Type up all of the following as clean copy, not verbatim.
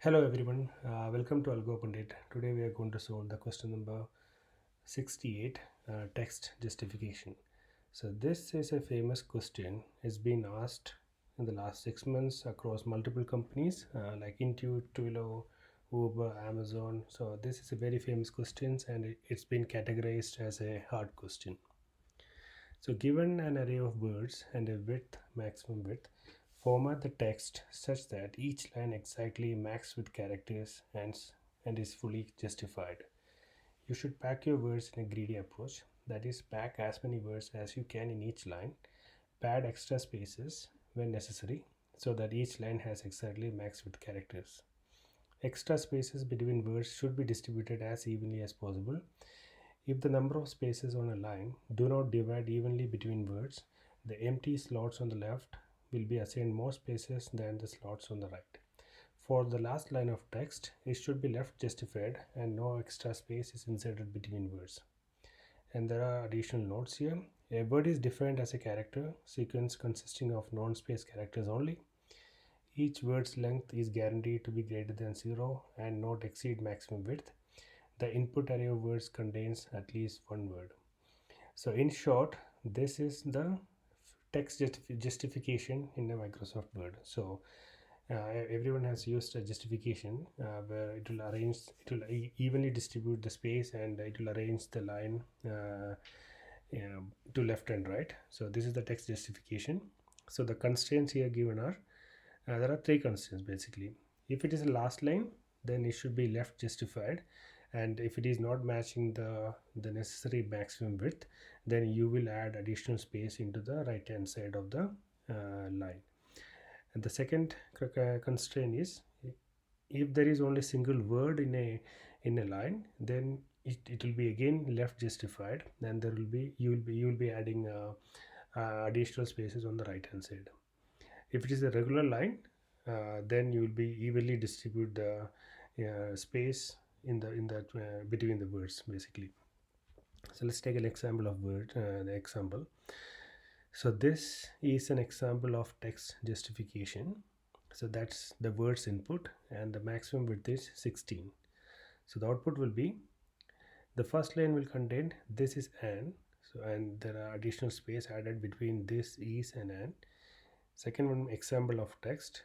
Hello everyone, welcome to Algo Pandit. Today we are going to solve the question number 68, text justification. So this is a famous question. It's been asked in the last 6 months across multiple companies like Intuit, Twilio, Uber, Amazon. So this is a very famous question and it's been categorized as a hard question. So given an array of words and a maximum width, format the text such that each line exactly maxed with characters and is fully justified. You should pack your words in a greedy approach, that is, pack as many words as you can in each line, pad extra spaces when necessary so that each line has exactly maxed with characters. Extra spaces between words should be distributed as evenly as possible. If the number of spaces on a line do not divide evenly between words, the empty slots on the left will be assigned more spaces than the slots on the right. For the last line of text, it should be left justified and no extra space is inserted between words. And there are additional notes here. A word is defined as a character sequence consisting of non-space characters only. Each word's length is guaranteed to be greater than 0 and not exceed maximum width. The input array of words contains at least one word. So in short, this is the text justification in a Microsoft Word. So everyone has used a justification where it will evenly distribute the space and it will arrange the line to left and right. So this is the text justification. So the constraints here given are there are three constraints basically. If it is a last line, then it should be left justified, and if it is not matching the necessary maximum width, then you will add additional space into the right hand side of the line. And the second constraint is, if there is only single word in a line, then it will be again left justified, and there will be you will be adding additional spaces on the right hand side. If it is a regular line, then you will be evenly distribute the space in that between the words basically. So let's take an example of the example. So this is an example of text justification. So that's the words input and the maximum width is 16. So the output will be, the first line will contain this is an, so and there are additional space added between this is and an. Second one, example of text,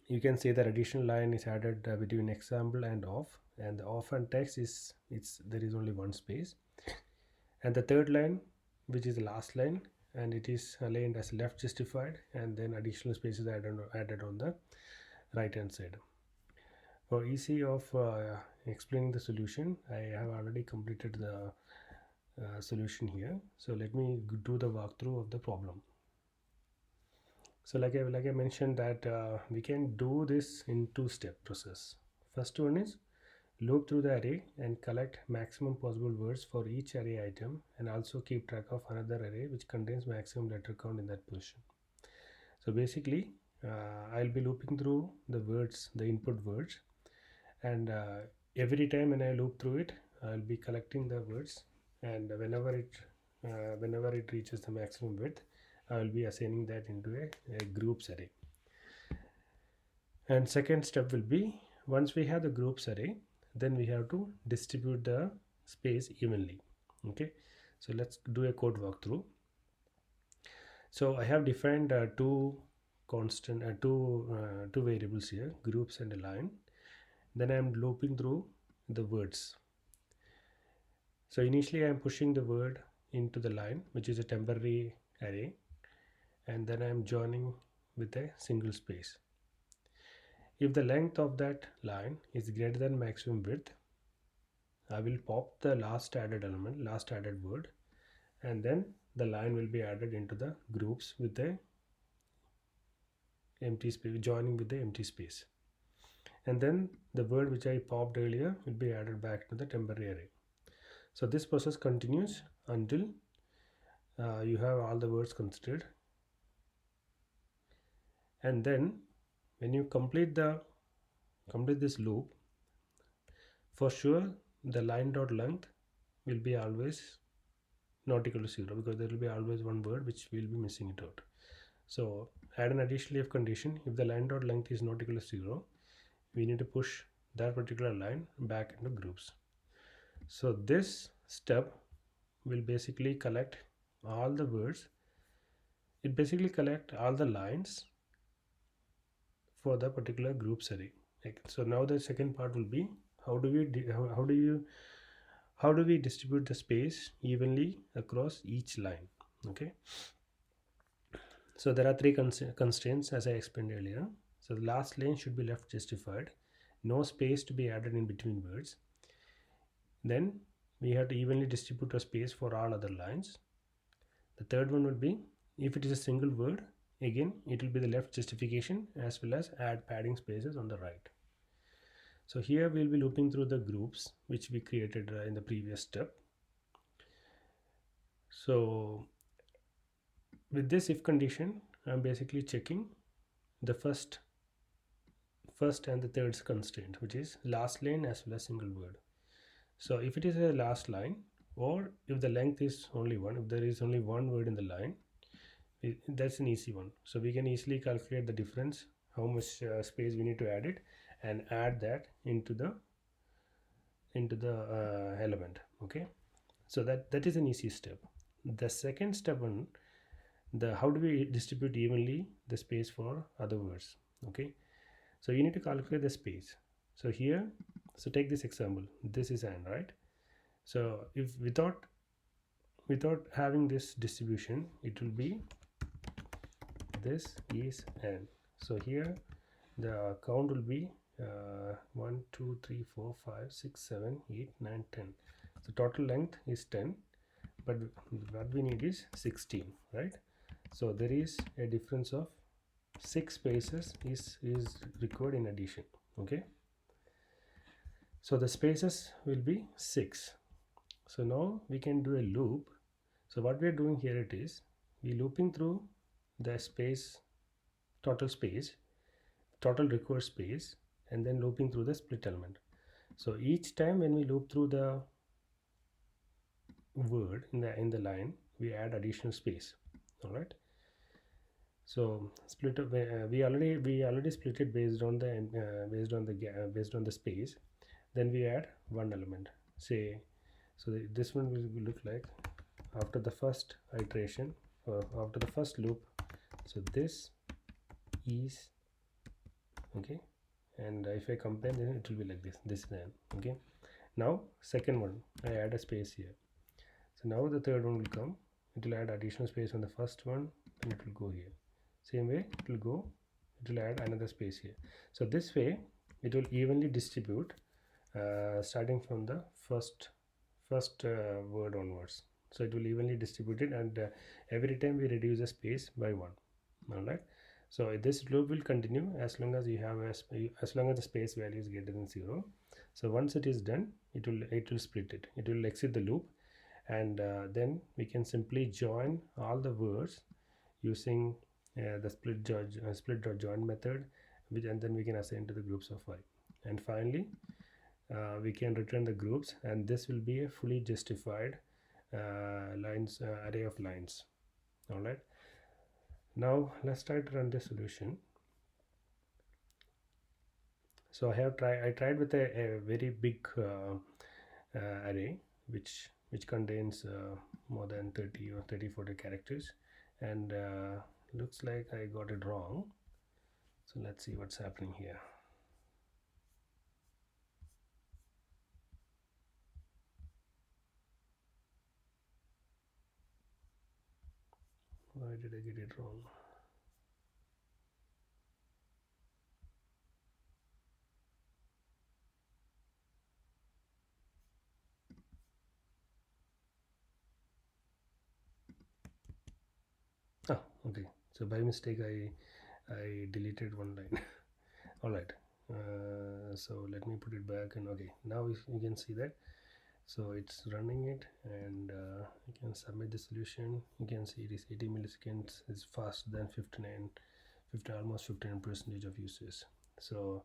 you can say that additional line is added between example and off, and the off and text is there is only one space. And the third line, which is the last line, and it is aligned as left justified, and then additional spaces added on the right hand side. For easy of explaining the solution, I have already completed the solution here. So let me do the walkthrough of the problem. So like I mentioned that we can do this in two-step process. First one is loop through the array and collect maximum possible words for each array item, and also keep track of another array which contains maximum letter count in that position. So basically I'll be looping through the words, the input words, and every time when I loop through it, I'll be collecting the words, and whenever it reaches the maximum width, I will be assigning that into a groups array. And second step will be, once we have the groups array, then we have to distribute the space evenly. Okay, so let's do a code walkthrough. So I have defined two variables here, groups and a line. Then I am looping through the words. So initially I am pushing the word into the line, which is a temporary array, and then I am joining with a single space. If the length of that line is greater than maximum width, I will pop the last added element, last added word, and then the line will be added into the groups with the empty space, joining with the empty space. And then the word which I popped earlier will be added back to the temporary array. So this process continues until you have all the words considered. And then when you complete this loop, for sure the line dot length will be always not equal to 0, because there will be always one word which will be missing it out. So add an additional if condition. If the line dot length is not equal to 0, we need to push that particular line back into groups. So this step will basically collect all the words. It basically collect all the lines for the particular groups array. So now the second part will be how do we how do we distribute the space evenly across each line. Okay, so there are three constraints as I explained earlier. So the last line should be left justified, no space to be added in between words. Then we have to evenly distribute a space for all other lines. The third one will be, if it is a single word, again it will be the left justification as well as add padding spaces on the right. So here we will be looping through the groups which we created in the previous step. So with this if condition, I'm basically checking the first and the third constraint, which is last line as well as single word. So if it is a last line, or if the length is only one, if there is only one word in the line, that's an easy one. So we can easily calculate the difference, how much space we need to add it, and add that into the element. Okay, so that is an easy step. The second step on the how do we distribute evenly the space for other words. Okay, so you need to calculate the space. So here, so take this example, this is an, right? So if without having this distribution, it will be this is n. So here the count will be 1 2 3 4 5 6 7 8 9 10. So total length is 10, but what we need is 16, right? So there is a difference of 6 spaces is required in addition. Okay, so the spaces will be 6. So now we can do a loop. So what we are doing here, it is we looping through the space, total required space, and then looping through the split element. So each time when we loop through the word in the line, we add additional space. All right, so split up, we already split it based on the space. Then we add one element, say, so this one will look like after the first iteration, after the first loop. So this is okay, and if I compare, then it will be like this then. Okay, now second one, I add a space here. So now the third one will come, it will add additional space on the first one, and it will go here. Same way it will add another space here. So this way it will evenly distribute starting from the first word onwards. So it will evenly distribute it, and every time we reduce the space by 1. All right, so this loop will continue as long as you have as long as the space value is greater than 0. So once it is done, it will split it, it will exit the loop, and then we can simply join all the words using the split join method, and then we can assign to the groups of 5, and finally we can return the groups, and this will be a fully justified array of lines. All right, now let's try to run the solution. So I tried with a very big array which contains more than 30 or 40 characters, and looks like I got it wrong. So let's see what's happening here. Why did I get it wrong? Oh, okay, so by mistake I deleted one line. All right, so let me put it back, and okay, now you can see that. So it's running it, and you can submit the solution. You can see it is 80 milliseconds. It's faster than almost 59% of users. So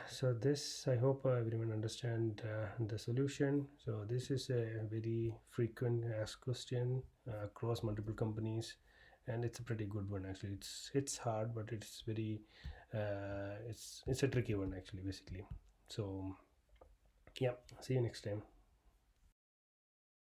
so this, I hope everyone understand the solution. So this is a very frequent asked question across multiple companies, and it's a pretty good one actually. It's hard, but it's very It's a tricky one actually, basically. So yeah, see you next time.